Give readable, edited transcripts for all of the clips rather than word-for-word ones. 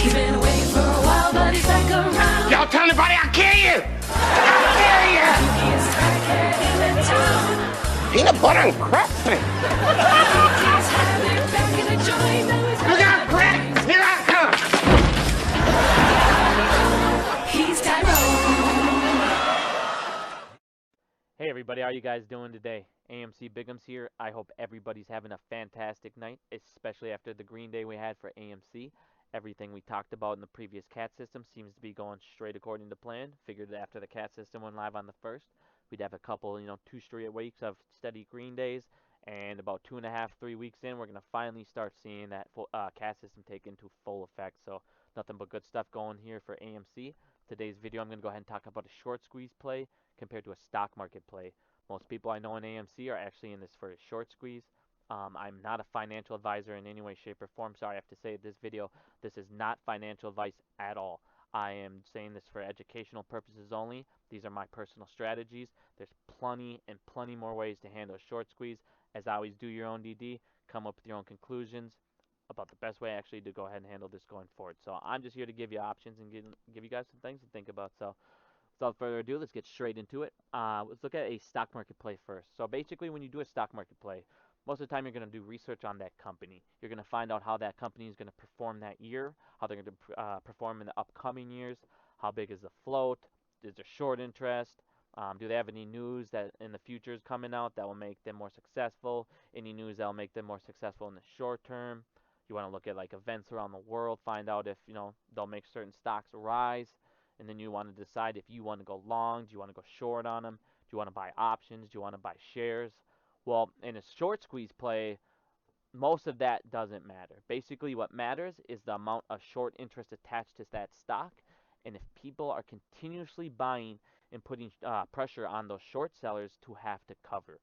He's been away for a while, but he's back around. Y'all tell anybody I kill you! I kill you! He's crackhead in the town. Peanut butter and crap thing. He's had it back in the joint. Now he's Look out, crack! Here I come! He's Tyrone. Hey everybody, how are you guys doing today? AMC Bigums here. I hope everybody's having a fantastic night, especially after the Green Day we had for AMC. Everything we talked about in the previous cat system seems to be going straight according to plan. Figured that after the cat system went live on the 1st, we'd have a couple, 2 straight weeks of steady Green Days, and about 2.5, 3 weeks in, we're going to finally start seeing that cat system take into full effect. So nothing but good stuff going here for AMC. Today's video, I'm going to go ahead and talk about a short squeeze play compared to a stock market play. Most people I know in AMC are actually in this for a short squeeze. I'm not a financial advisor in any way, shape, or form. Sorry, I have to say this video, this is not financial advice at all. I am saying this for educational purposes only. These are my personal strategies. There's plenty and plenty more ways to handle a short squeeze. As always, do your own DD, come up with your own conclusions about the best way actually to go ahead and handle this going forward. So I'm just here to give you options and give you guys some things to think about. So without further ado, let's get straight into it. Let's look at a stock market play first. So basically, when you do a stock market play, most of the time you're going to do research on that company. You're going to find out how that company is going to perform that year, how they're going to perform in the upcoming years, how big is the float, is there short interest, do they have any news that in the future is coming out that will make them more successful, any news that will make them more successful in the short term. You want to look at like events around the world, find out if they'll make certain stocks rise. And then you want to decide if you want to go long, do you want to go short on them, do you want to buy options, do you want to buy shares? Well, in a short squeeze play, most of that doesn't matter. Basically, what matters is the amount of short interest attached to that stock, and if people are continuously buying and putting pressure on those short sellers to have to cover.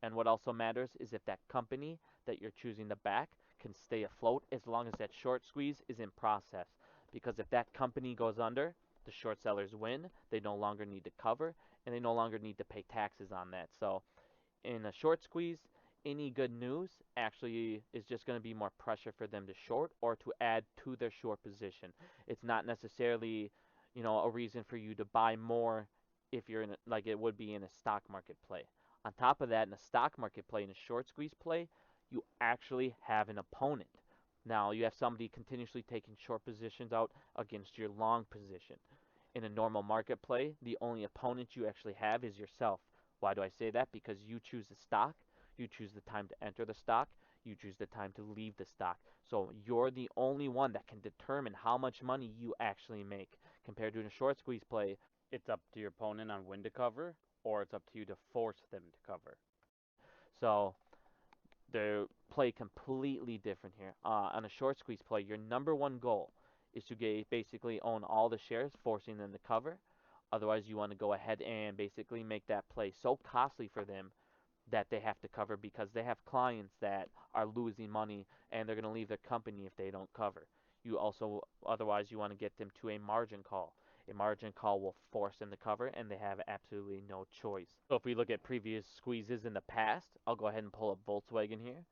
And what also matters is if that company that you're choosing to back can stay afloat as long as that short squeeze is in process. Because if that company goes under, the short sellers win, they no longer need to cover, and they no longer need to pay taxes on that. So in a short squeeze, any good news actually is just going to be more pressure for them to short or to add to their short position. It's not necessarily, a reason for you to buy more if you're in like it would be in a stock market play. On top of that, in a stock market play, in a short squeeze play, you actually have an opponent. Now, you have somebody continuously taking short positions out against your long position. In a normal market play, the only opponent you actually have is yourself. Why do I say that? Because you choose the stock, you choose the time to enter the stock, you choose the time to leave the stock. So you're the only one that can determine how much money you actually make. Compared to in a short squeeze play, it's up to your opponent on when to cover, or it's up to you to force them to cover. So they play completely different here. On a short squeeze play, your number one goal is to basically own all the shares, forcing them to cover. Otherwise, you want to go ahead and basically make that play so costly for them that they have to cover because they have clients that are losing money and they're going to leave their company if they don't cover. Otherwise, you want to get them to a margin call. A margin call will force them to cover, and they have absolutely no choice. So if we look at previous squeezes in the past, I'll go ahead and pull up Volkswagen here.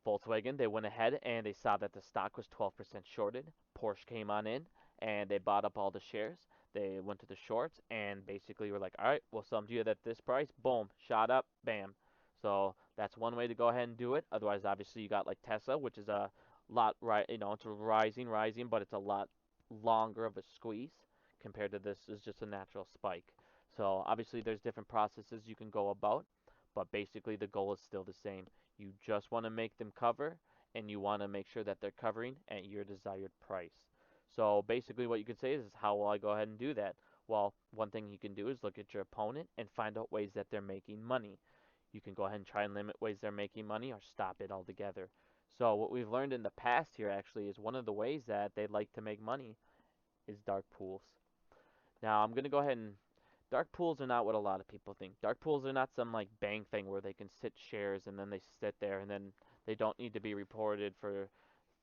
Volkswagen, they went ahead and they saw that the stock was 12% shorted. Porsche came on in and they bought up all the shares. They went to the shorts and basically were like, all right, we'll sell them to you at this price. Boom, shot up, bam. So that's one way to go ahead and do it. Otherwise, obviously, you got like Tesla, which is a lot, right? It's rising, but it's a lot longer of a squeeze compared to this is just a natural spike. So obviously, there's different processes you can go about, but basically the goal is still the same. You just want to make them cover, and you want to make sure that they're covering at your desired price. So basically what you can say is how will I go ahead and do that? Well, one thing you can do is look at your opponent and find out ways that they're making money. You can go ahead and try and limit ways they're making money or stop it altogether. So what we've learned in the past here actually is one of the ways that they like to make money is dark pools. Now I'm going to go ahead and dark pools are not what a lot of people think. Dark pools are not some like bank thing where they can sit shares and then they sit there and then they don't need to be reported for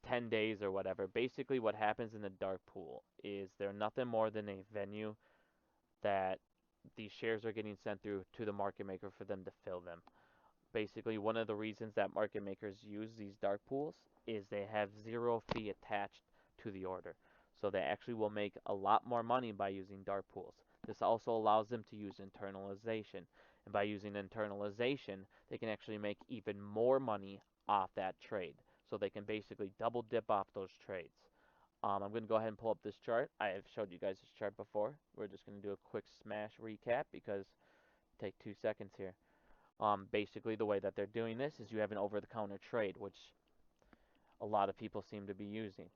10 days or whatever. Basically what happens in the dark pool is they're nothing more than a venue that these shares are getting sent through to the market maker for them to fill them. Basically, one of the reasons that market makers use these dark pools is they have zero fee attached to the order. So they actually will make a lot more money by using dart pools. This also allows them to use internalization. And by using internalization, they can actually make even more money off that trade. So they can basically double dip off those trades. I'm going to go ahead and pull up this chart. I have showed you guys this chart before. We're just going to do a quick smash recap because take 2 seconds here. Basically, the way that they're doing this is you have an over-the-counter trade, which a lot of people seem to be using.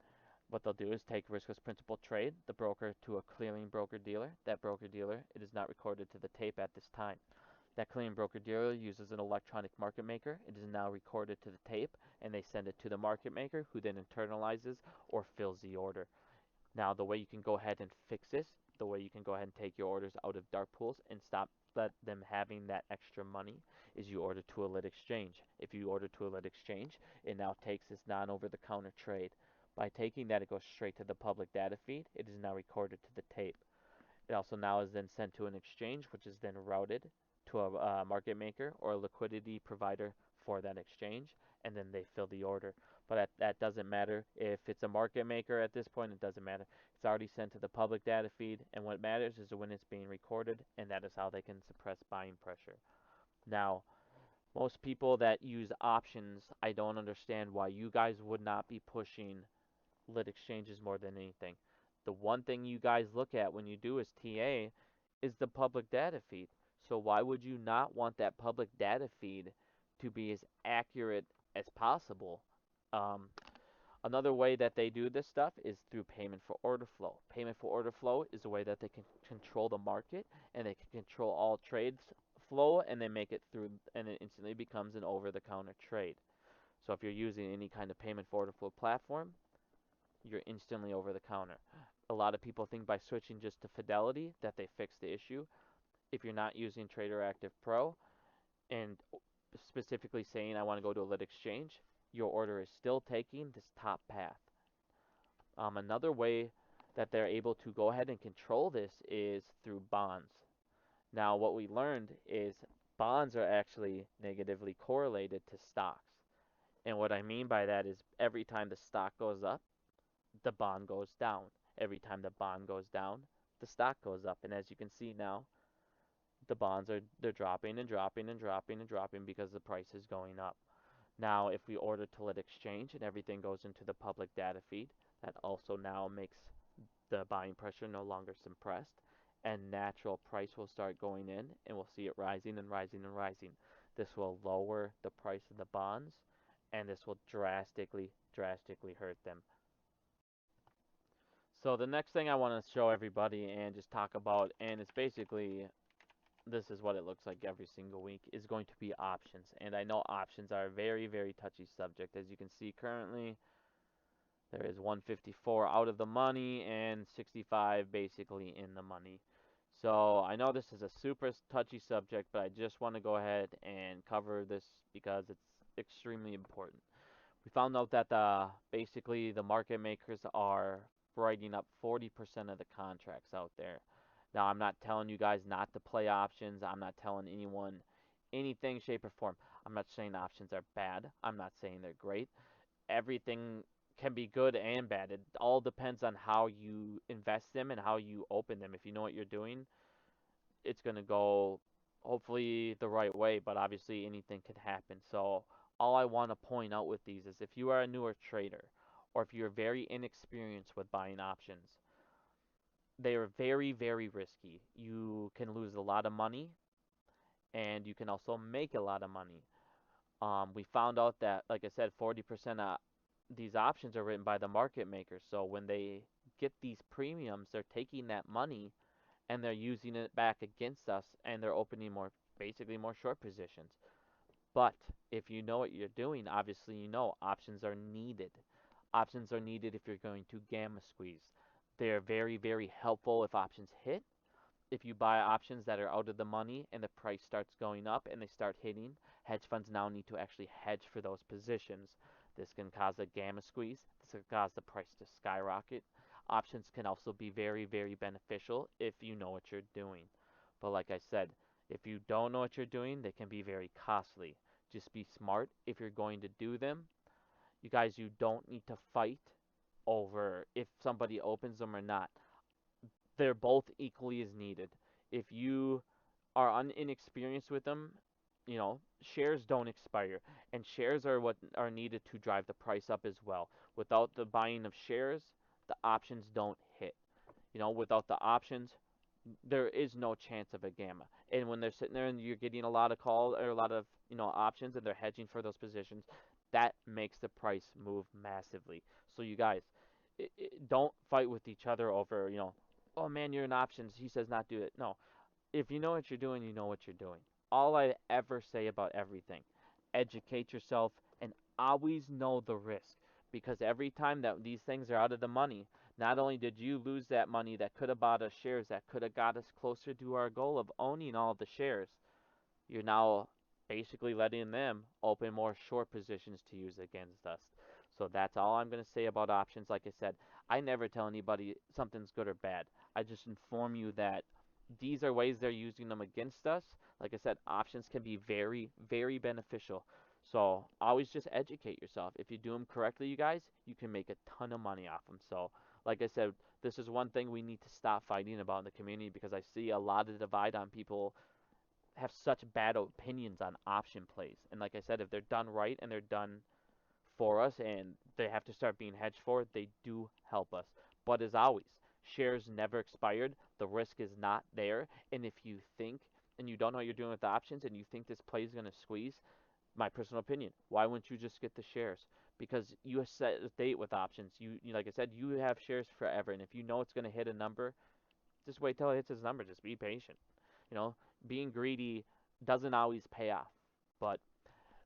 What they'll do is take riskless principal trade, the broker to a clearing broker dealer. That broker dealer, it is not recorded to the tape at this time. That clearing broker dealer uses an electronic market maker. It is now recorded to the tape, and they send it to the market maker, who then internalizes or fills the order. Now, the way you can go ahead and fix this, the way you can go ahead and take your orders out of dark pools and stop them having that extra money is you order to a lit exchange. If you order to a lit exchange, it now takes this non-over-the-counter trade. By taking that, it goes straight to the public data feed. It is now recorded to the tape. It also now is then sent to an exchange, which is then routed to a market maker or a liquidity provider for that exchange, and then they fill the order. But that doesn't matter if it's a market maker at this point. It doesn't matter. It's already sent to the public data feed, and what matters is when it's being recorded, and that is how they can suppress buying pressure. Now, most people that use options, I don't understand why you guys would not be pushing lit exchanges more than anything. The one thing you guys look at when you do is TA is the public data feed. So why would you not want that public data feed to be as accurate as possible? Um, Another way that they do this stuff is through payment for order flow. Payment for order flow is a way that they can control the market and they can control all trades flow, and they make it through, and it instantly becomes an over the counter trade. So if you're using any kind of payment for order flow platform, you're instantly over the counter. A lot of people think by switching just to Fidelity that they fix the issue. If you're not using Trader Active Pro and specifically saying I want to go to a lit exchange, your order is still taking this top path. Another way that they're able to go ahead and control this is through bonds. Now, what we learned is bonds are actually negatively correlated to stocks. And what I mean by that is every time the stock goes up, the bond goes down. Every time the bond goes down, the stock goes up. And as you can see now, the bonds are they're dropping and dropping and dropping and dropping because the price is going up. Now, if we order to let exchange and everything goes into the public data feed, that also now makes the buying pressure no longer suppressed, and natural price will start going in, and we'll see it rising and rising and rising. This will lower the price of the bonds, and this will drastically hurt them. So the next thing I want to show everybody and just talk about, and it's basically this is what it looks like every single week, is going to be options. And I know options are a very touchy subject. As you can see currently, there is 154 out of the money and 65 basically in the money. So I know this is a super touchy subject, but I just want to go ahead and cover this because it's extremely important. We found out that basically the market makers are writing up 40% of the contracts out there. Now, I'm not telling you guys not to play options. I'm not telling anyone anything, shape, or form. I'm not saying options are bad. I'm not saying they're great. Everything can be good and bad. It all depends on how you invest them and how you open them. If you know what you're doing, it's going to go hopefully the right way, but obviously anything can happen. So all I want to point out with these is if you are a newer trader or if you're very inexperienced with buying options, they are very risky. You can lose a lot of money and you can also make a lot of money. We found out that, like I said, 40% of these options are written by the market makers. So when they get these premiums, they're taking that money and they're using it back against us and they're opening more, basically more short positions. But if you know what you're doing, obviously you know options are needed. Options are needed if you're going to gamma squeeze. They're very helpful if options hit. If you buy options that are out of the money and the price starts going up and they start hitting, hedge funds now need to actually hedge for those positions. This can cause a gamma squeeze. This can cause the price to skyrocket. Options can also be very beneficial if you know what you're doing. But like I said, if you don't know what you're doing, they can be very costly. Just be smart if you're going to do them. You guys, you don't need to fight over if somebody opens them or not. They're both equally as needed. If you are inexperienced with them, shares don't expire, and shares are what are needed to drive the price up as well. Without the buying of shares, the options don't hit. Without the options, there is no chance of a gamma. And when they're sitting there and you're getting a lot of calls or a lot of options and they're hedging for those positions, that makes the price move massively. So you guys, don't fight with each other over oh man, you're in options. He says not do it. No, if you know what you're doing, you know what you're doing. All I ever say about everything, educate yourself and always know the risk. Because every time that these things are out of the money, not only did you lose that money that could have bought us shares that could have got us closer to our goal of owning all the shares, you're now basically letting them open more short positions to use against us. So that's all I'm going to say about options. Like I said, I never tell anybody something's good or bad. I just inform you that these are ways they're using them against us. Like I said, options can be very, very beneficial. So always just educate yourself. If you do them correctly, you guys, you can make a ton of money off them. So, like I said, this is one thing we need to stop fighting about in the community because I see a lot of divide on people have such bad opinions on option plays. And like I said, if they're done right and they're done for us and they have to start being hedged for, they do help us. But as always, shares never expired. The risk is not there. And if you think and you don't know what you're doing with the options and you think this play is going to squeeze, my personal opinion, why wouldn't you just get the shares? Because you set a date with options. Like I said, you have shares forever. And if you know it's going to hit a number, just wait till it hits its number. Just be patient. You know, being greedy doesn't always pay off. But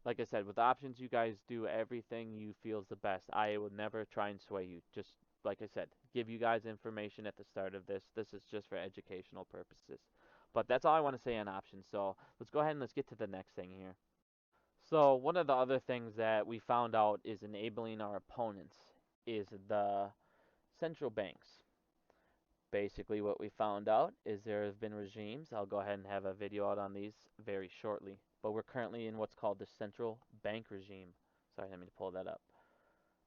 like I said, with options, you guys do everything you feel is the best. I will never try and sway you. Just like I said, give you guys information at the start of this. This is just for educational purposes. But that's all I want to say on options. So let's go ahead and let's get to the next thing here. So one of the other things that we found out is enabling our opponents is the central banks. Basically, what we found out is there have been regimes. I'll go ahead and have a video out on these very shortly. But we're currently in what's called the central bank regime. Sorry, let me pull that up.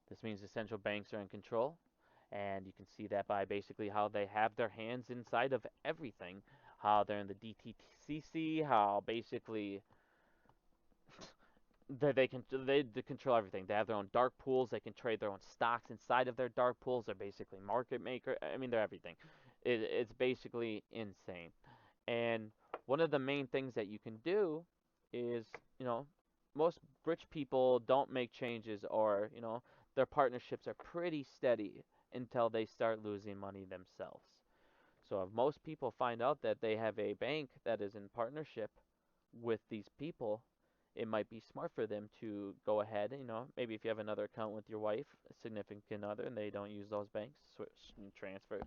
This means the central banks are in control, and you can see that by basically how they have their hands inside of everything. How they're in the DTCC, how basically they control everything. They have their own dark pools. They can trade their own stocks inside of their dark pools. They're basically market maker. I mean, they're everything. It's basically insane. And one of the main things that you can do is, you know, most rich people don't make changes or, their partnerships are pretty steady until they start losing money themselves. So if most people find out that they have a bank that is in partnership with these people, it might be smart for them to go ahead, maybe if you have another account with your wife, a significant other, and they don't use those banks, switch and transfer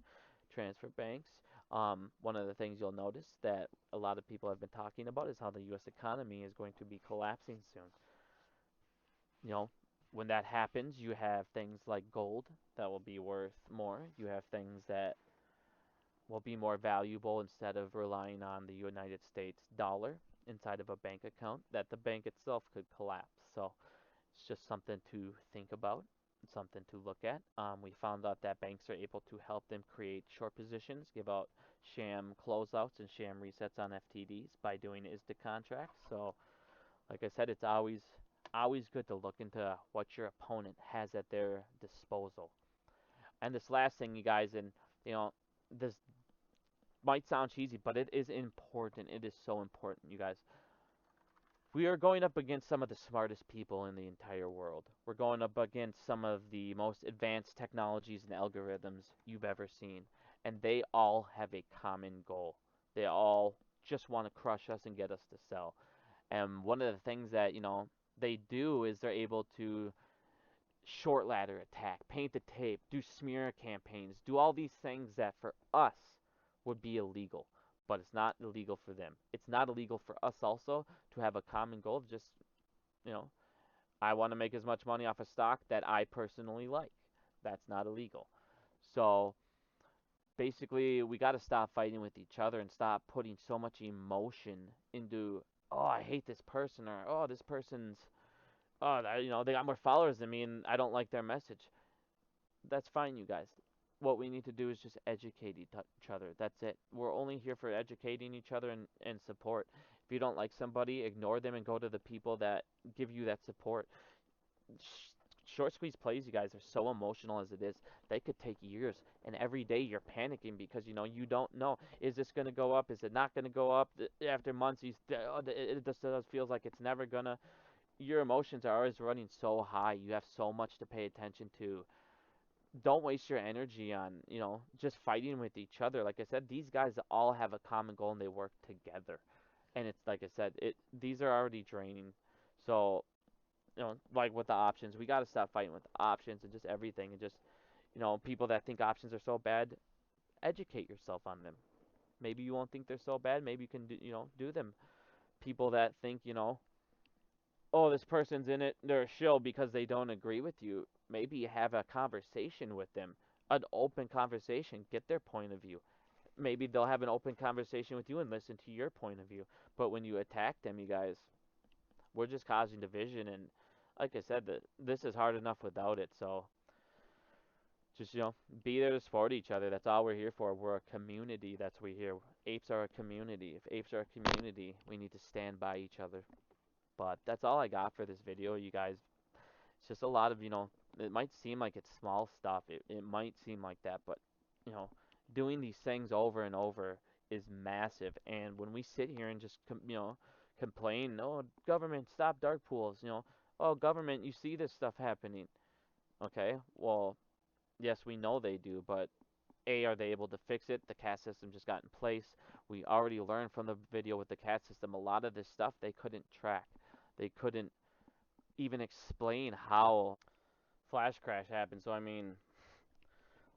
banks. One of the things you'll notice that a lot of people have been talking about is how the U.S. economy is going to be collapsing soon. You know, when that happens, you have things like gold that will be worth more. You have things that will be more valuable instead of relying on the United States dollar inside of a bank account, that the bank itself could collapse. So it's just something to think about, something to look at. We found out that banks are able to help them create short positions, give out sham closeouts and sham resets on FTDs by doing ISDA contracts. So, like I said, it's always good to look into what your opponent has at their disposal. And this last thing, you guys, and this might sound cheesy, but it is important. It is so important, you guys. We are going up against some of the smartest people in the entire world. We're going up against some of the most advanced technologies and algorithms you've ever seen. And they all have a common goal. They all just want to crush us and get us to sell. And one of the things that, they do is they're able to short ladder attack, paint the tape, do smear campaigns, do all these things that for us would be illegal. But it's not illegal for them. It's not illegal for us also to have a common goal of just, you know, I want to make as much money off a stock that I personally like. That's not illegal. So basically, we got to stop fighting with each other and stop putting so much emotion into, oh, I hate this person, or oh, this person's, oh, they got more followers than me and I don't like their message. That's fine, you guys. What we need to do is just educate each other. That's it. We're only here for educating each other and support. If you don't like somebody, ignore them and go to the people that give you that support. Short squeeze plays, you guys, are so emotional as it is. They could take years, and every day you're panicking because you don't know, is this gonna go up? Is it not gonna go up? After months, it just feels like it's never gonna. Your emotions are always running so high. You have so much to pay attention to. Don't waste your energy on just fighting with each other. Like I said, these guys all have a common goal and they work together. And it's like I said, it these are already draining. So like with the options, we got to stop fighting with the options and just everything, and just people that think options are so bad, educate yourself on them. Maybe you won't think they're so bad. Maybe you can do them. People that think oh, this person's in it, they're a shill because they don't agree with you. Maybe have a conversation with them, an open conversation, get their point of view. Maybe they'll have an open conversation with you and listen to your point of view. But when you attack them, you guys, we're just causing division. And like I said, this is hard enough without it. So just be there to support each other. That's all we're here for. We're a community. That's what we here. Apes are a community. If apes are a community, we need to stand by each other. But that's all I got for this video, you guys. It's just a lot of, it might seem like it's small stuff. It might seem like that, but, you know, doing these things over and over is massive. And when we sit here and just, complain, oh, government, stop dark pools, oh, government, you see this stuff happening. Okay, well, yes, we know they do, but A, are they able to fix it? The CAT system just got in place. We already learned from the video with the CAT system a lot of this stuff they couldn't track. They couldn't even explain how flash crash happened. So I mean,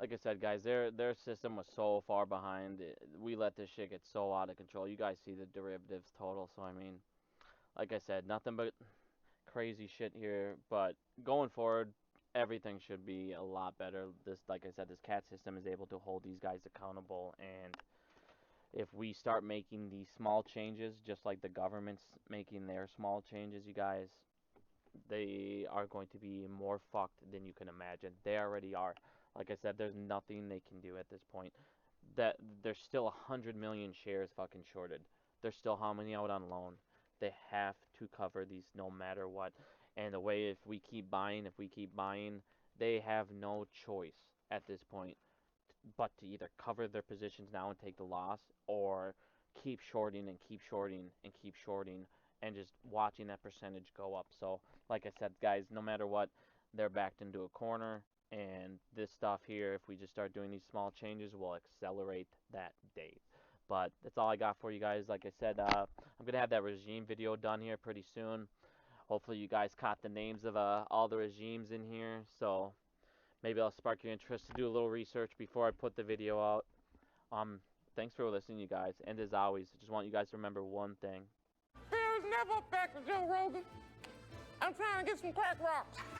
like I said, guys, their system was so far behind. We let this shit get so out of control. You guys see the derivatives total. So I mean, like I said, nothing but crazy shit here. But going forward, everything should be a lot better. This, like I said, this CAT system is able to hold these guys accountable. And if we start making these small changes, just like the government's making their small changes, you guys, they are going to be more fucked than you can imagine. They already are. Like I said, there's nothing they can do at this point. That there's still 100 million shares fucking shorted. There's still how many out on loan? They have to cover these no matter what. And the way if we keep buying, they have no choice at this point but to either cover their positions now and take the loss, or keep shorting and keep shorting and keep shorting and just watching that percentage go up. So, like I said, guys, no matter what, they're backed into a corner. And this stuff here, if we just start doing these small changes, will accelerate that day. But that's all I got for you guys. Like I said, I'm going to have that regime video done here pretty soon. Hopefully you guys caught the names of all the regimes in here. So maybe I'll spark your interest to do a little research before I put the video out. Um, Thanks for listening, you guys. And as always, I just want you guys to remember one thing. Fear is never back to Joe Rogan. I'm trying to get some crack rocks.